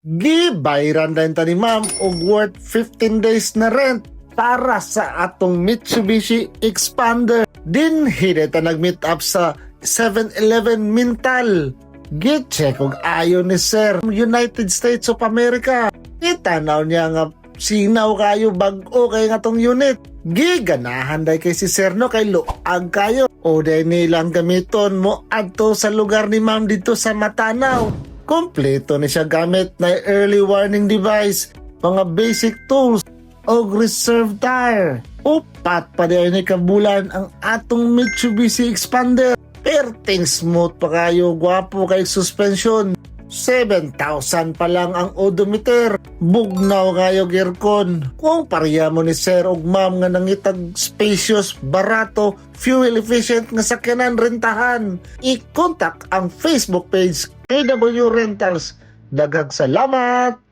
Gibayran din ta ni ma'am og worth 15 days na rent para sa atong Mitsubishi Expander. Din hideta nag-meet up sa 7-Eleven Mintal. Gi-check og ayo ni Sir United States of America. Itanaw niya nga sinaw kayo bag-o kay nga tong unit. Giganahan day kay si Sir no kay luag kayo. O day nilang gamiton mo adto sa lugar ni ma'am dito sa Matanaw. Kompleto ni siya gamit na early warning device, mga basic tools o reserve tire. Upat pa din ni kabulan ang atong Mitsubishi Expander. Perting smooth pa kayo, gwapo kay suspension. 7,000 pa lang ang odometer. Bugnaw kayo gearcon. Kung pareha mo ni Sir og ma'am nga nangitag spacious, barato, fuel efficient nga sakyanan rentahan, i-contact ang Facebook page KW Rentals. Daghang salamat!